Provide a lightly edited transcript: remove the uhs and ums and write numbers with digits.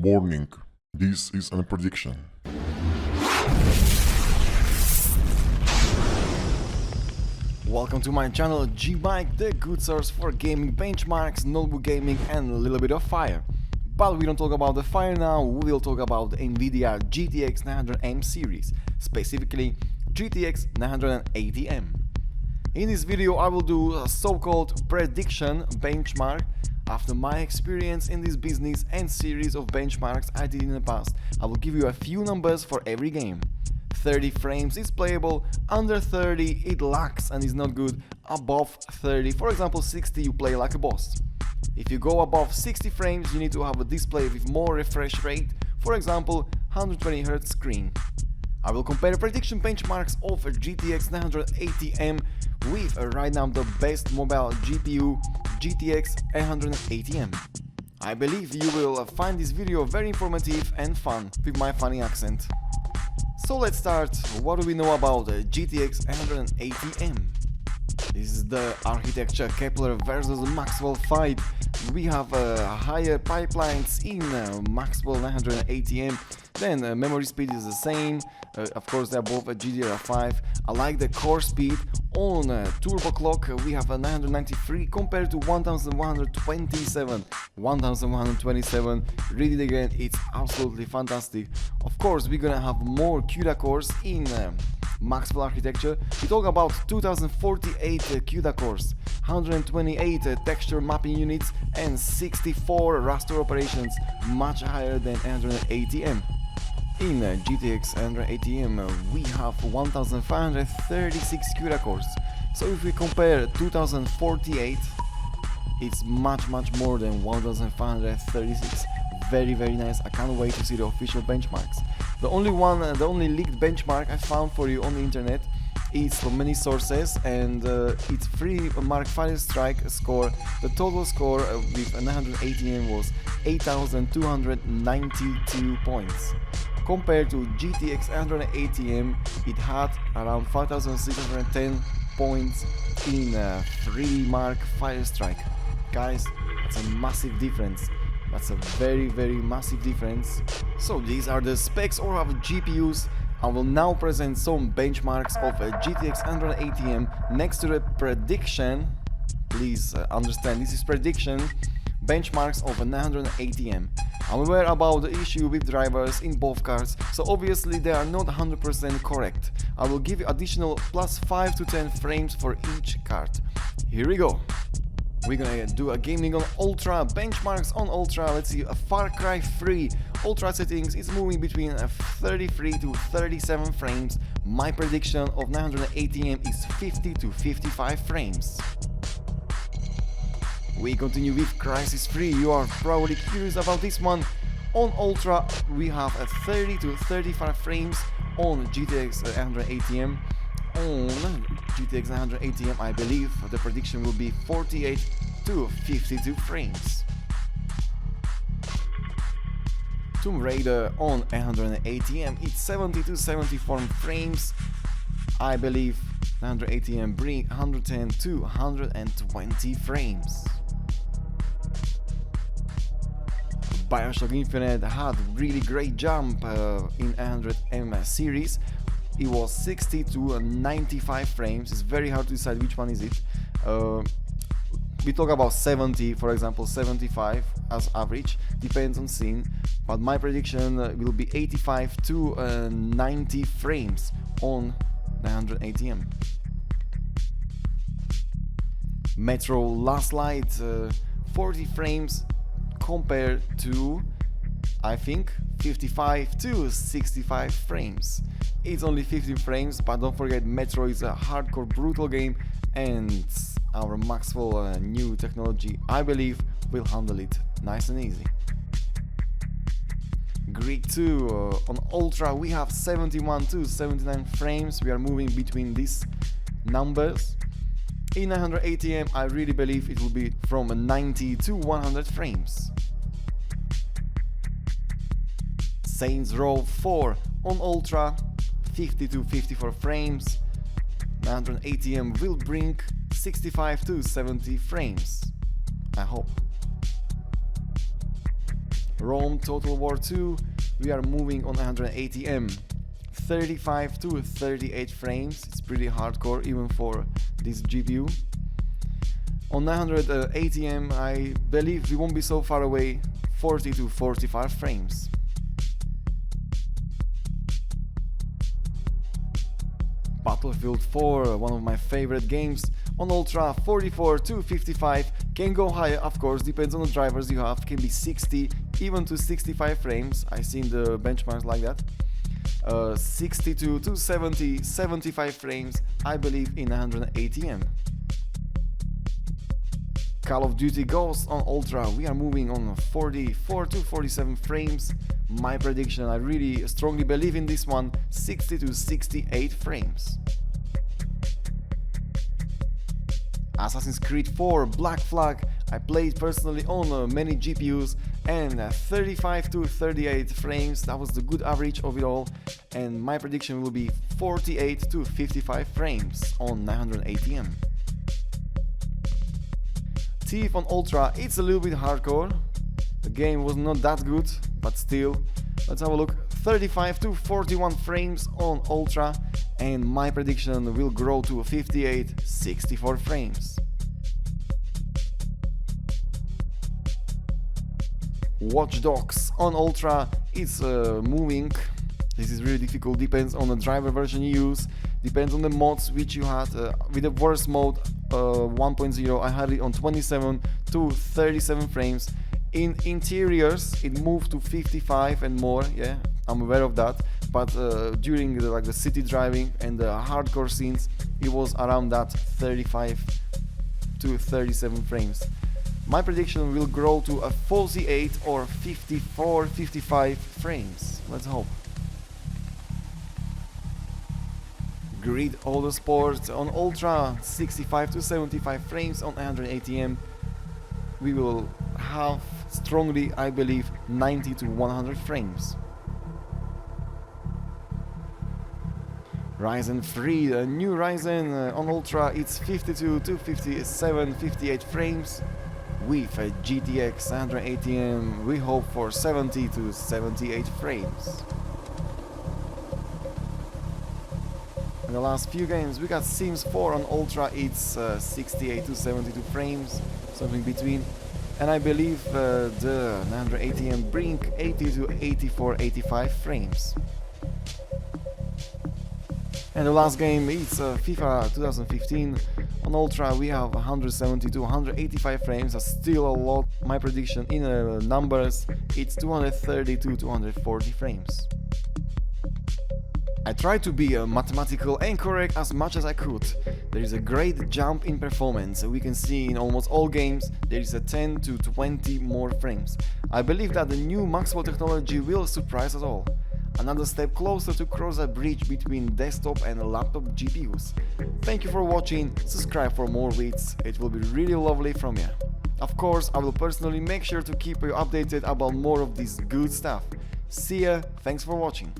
Warning, this is a prediction. Welcome to my channel Gmike, the good source for gaming benchmarks, notebook gaming and a little bit of fire. But we don't talk about the fire now, we will talk about the NVIDIA GTX 980m series, specifically GTX 980m. In this video I will do a so-called prediction benchmark after my experience in this business and series of benchmarks I did in the past. I will give you a few numbers for every game. 30 frames is playable, under 30 it lags and is not good, above 30, for example 60, you play like a boss. If you go above 60 frames you need to have a display with more refresh rate, for example 120Hz screen. I will compare prediction benchmarks of a GTX 980m with right now the best mobile GPU GTX 880m. I believe you will find this video very informative and fun with my funny accent. So let's start. What do we know about the GTX 880m? This is the architecture Kepler versus Maxwell fight. We have higher pipelines in Maxwell 980m, then memory speed is the same, of course they're both GDDR5. I like the core speed. On turbo clock we have a 993 compared to 1127. Read it again, it's absolutely fantastic. Of course we're gonna have more CUDA cores in Maxwell architecture. We talk about 2048 CUDA cores, 128 texture mapping units and 64 raster operations, much higher than 880m. In GTX 880m we have 1536 CUDA cores, so if we compare 2048 it's much more than 1536. Very nice. I can't wait to see the official benchmarks. The only leaked benchmark I found for you on the internet is from many sources, and it's free Mark Firestrike score. The total score with 980m was 8292 points. Compared to GTX 880m, it had around 5610 points in free Mark Firestrike. Guys, that's a massive difference. That's a very massive difference. So these are the specs or have GPUs. I will now present some benchmarks of a GTX 880m next to the prediction. Please understand, this is prediction benchmarks of a 980m. I'm aware about the issue with drivers in both cards, so obviously they are not 100% correct. I will give you additional plus 5 to 10 frames for each card. Here we go. We're gonna do a gaming on Ultra, benchmarks on Ultra. Let's see, a Far Cry 3 Ultra settings is moving between 33 to 37 frames. My prediction of 980m is 50 to 55 frames. We continue with Crysis 3. You are probably curious about this one. On Ultra we have a 30 to 35 frames on GTX 880m. On GTX 980m I believe the prediction will be 48 to 52 frames. Tomb Raider on 880m, it's 70 to 74 frames. I believe 980m bring 110 to 120 frames. Bioshock Infinite had really great jump in 800M series. It was 60 to 95 frames. It's very hard to decide which one is it. We talk about 70, for example, 75 as average, depends on scene, but my prediction will be 85 to 90 frames on 980m. Metro Last Light, 40 frames compared to, I think, 55 to 65 frames. It's only 15 frames, but don't forget Metro is a hardcore brutal game and our Maxwell new technology, I believe, will handle it nice and easy. Greek 2 on Ultra we have 71 to 79 frames. We are moving between these numbers. In 980m I really believe it will be from 90 to 100 frames. Saints Row 4 on Ultra, 50 to 54 frames. 980m will bring 65 to 70 frames. I hope. Rome Total War 2, we are moving on 980m. 35 to 38 frames, it's pretty hardcore even for this GPU. On 980m, I believe we won't be so far away, 40 to 45 frames. Battlefield 4, one of my favorite games, on Ultra, 44 to 55, can go higher, of course, depends on the drivers you have, can be 60, even to 65 frames, I've seen the benchmarks like that. 62 to 70, 75 frames, I believe, in 180m. Call of Duty Ghosts on Ultra, we are moving on 44 to 47 frames. My prediction, I really strongly believe in this one, 60 to 68 frames. Assassin's Creed 4 Black Flag, I played personally on many GPUs, and 35 to 38 frames, that was the good average of it all, and my prediction will be 48 to 55 frames on 980m. Thief on Ultra, it's a little bit hardcore, the game was not that good, but still, let's have a look. 35 to 41 frames on Ultra, and my prediction will grow to 58, 64 frames. Watch Dogs on Ultra, it's moving. This is really difficult, depends on the driver version you use, depends on the mods which you had. With the worst mode 1.0, I had it on 27 to 37 frames. In interiors it moved to 55 and more, yeah, I'm aware of that, but during the city driving and the hardcore scenes it was around that 35 to 37 frames. My prediction will grow to a 48 or 54, 55 frames, let's hope. Grid Autosport on Ultra, 65 to 75 frames on 180m. We will have strongly, I believe, 90 to 100 frames. Ryzen 3, the new Ryzen on Ultra, it's 52 to 57, 58 frames. With a GTX 980m, we hope for 70 to 78 frames. In the last few games, we got Sims 4 on Ultra, it's 68 to 72 frames, something between. And I believe the 980m bring 80 to 84, 85 frames. And the last game is FIFA 2015. On Ultra we have 170 to 185 frames, that's still a lot. My prediction in numbers, it's 230 to 240 frames. I tried to be mathematical and correct as much as I could. There is a great jump in performance. We can see in almost all games there is a 10 to 20 more frames. I believe that the new MAXWELL technology will surprise us all. Another step closer to cross a bridge between desktop and laptop GPUs. Thank you for watching, subscribe for more vids, it will be really lovely from you. Of course, I will personally make sure to keep you updated about more of this good stuff. See ya, thanks for watching.